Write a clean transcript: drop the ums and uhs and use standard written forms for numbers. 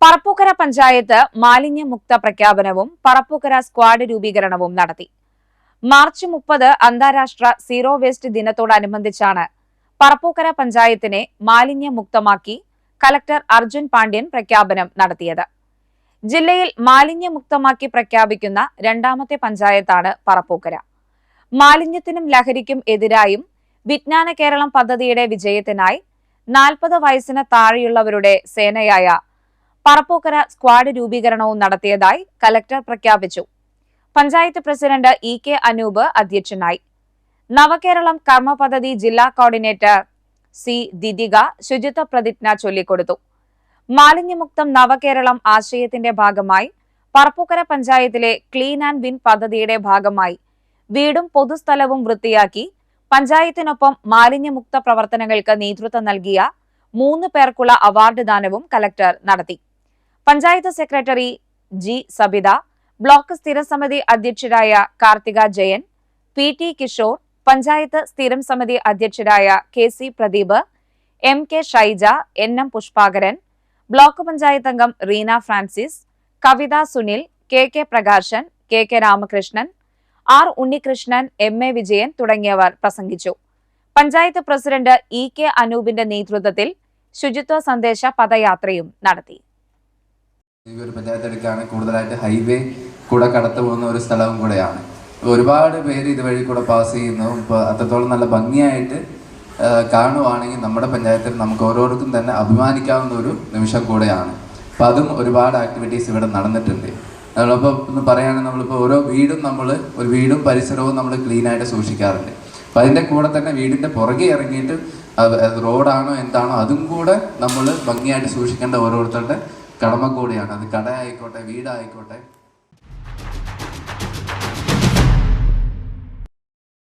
പറപ്പൂക്കര പഞ്ചായത്ത് മാലിന്യമുക്ത പ്രഖ്യാപനവും പറപ്പൂക്കര സ്ക്വാഡ് രൂപീകരണവും നടത്തി. മാർച്ച് 30 അന്താരാഷ്ട്ര സീറോ വേസ്റ്റ് ദിനത്തോടനുബന്ധിച്ചാണ് പറപ്പൂക്കര പഞ്ചായത്തിനെ മാലിന്യമുക്തമാക്കി കലക്ടർ അർജുൻ പാണ്ഡ്യൻ പ്രഖ്യാപനം നടത്തിയത്. ജില്ലയിൽ മാലിന്യമുക്തമാക്കി പ്രഖ്യാപിക്കുന്ന രണ്ടാമത്തെ പഞ്ചായത്താണ് പറപ്പൂക്കര. മാലിന്യത്തിനും ലഹരിക്കും എതിരായും വിജ്ഞാന കേരളം പദ്ധതിയുടെ വിജയത്തിനായി 40 വയസ്സിന് താഴെയുള്ളവരുടെ സേനയായ പറപ്പൂക്കര സ്ക്വാഡ് രൂപീകരണവും നടത്തിയതായി കലക്ടർ പ്രഖ്യാപിച്ചു. പഞ്ചായത്ത് പ്രസിഡന്റ് ഇ.കെ. അനൂപ് അധ്യക്ഷനായി. നവകേരളം കർമ്മ പദ്ധതി ജില്ലാ കോർഡിനേറ്റർ സി. ദിദിക ശുചിത്വ പ്രതിജ്ഞ ചൊല്ലിക്കൊടുത്തു. മാലിന്യമുക്തം നവകേരളം ആശയത്തിന്റെ ഭാഗമായി പറപ്പൂക്കര പഞ്ചായത്തിലെ ക്ലീൻ ആൻഡ് വിൻ പദ്ധതിയുടെ ഭാഗമായി വീടും പൊതുസ്ഥലവും വൃത്തിയാക്കി പഞ്ചായത്തിനൊപ്പം മാലിന്യമുക്ത പ്രവർത്തനങ്ങൾക്ക് നേതൃത്വം നൽകിയ 3 പേർക്കുള്ള അവാർഡ് ദാനവും കലക്ടർ നടത്തി. Panchayat secretary G. Sabitha, block സ്ഥിരം സമിതി അധ്യക്ഷരായ കാർത്തിക ജയൻ, പി. ടി. കിഷോർ, പഞ്ചായത്ത് സ്ഥിരം സമിതി അധ്യക്ഷരായ K. C. Pradeep, M. K. Shaija, N. M. Pushpakaran, block panchayat അംഗം Reena Francis, Kavitha Sunil, K. K. Prakashan, K. K. Ramakrishnan, R. Unnikrishnan, M. A. Vijayan തുടങ്ങിയവർ പ്രസംഗിച്ചു. Panchayat president E. കെ. അനൂപിന്റെ നേതൃത്വത്തിൽ ശുചിത്വ സന്ദേശ പദയാത്രയും നടത്തി. പഞ്ചായത്ത് എടുക്കുകയാണ് കൂടുതലായിട്ട് ഹൈവേ കൂടെ കടന്നു പോകുന്ന ഒരു സ്ഥലവും കൂടെയാണ്. ഒരുപാട് പേര് ഇതുവഴി കൂടെ പാസ് ചെയ്യുന്നു. ഇപ്പോൾ അത്രത്തോളം നല്ല ഭംഗിയായിട്ട് കാണുവാണെങ്കിൽ നമ്മുടെ പഞ്ചായത്തിൽ നമുക്ക് ഓരോരുത്തർക്കും തന്നെ അഭിമാനിക്കാവുന്ന ഒരു നിമിഷം കൂടെയാണ്. അപ്പം അതും ഒരുപാട് ആക്ടിവിറ്റീസ് ഇവിടെ നടന്നിട്ടുണ്ട്. നമ്മളിപ്പോൾ ഒന്ന് പറയുകയാണെങ്കിൽ നമ്മളിപ്പോൾ ഓരോ വീടും പരിസരവും നമ്മൾ ക്ലീനായിട്ട് സൂക്ഷിക്കാറുണ്ട്. അപ്പം അതിൻ്റെ കൂടെ തന്നെ വീടിൻ്റെ പുറകെ ഇറങ്ങിയിട്ട് റോഡാണോ എന്താണോ അതും കൂടെ നമ്മൾ ഭംഗിയായിട്ട് സൂക്ഷിക്കേണ്ട ഓരോരുത്തരുടെ കടമ കൂടിയാണ്. അത് കടയായിക്കോട്ടെ, വീടായിക്കോട്ടെ.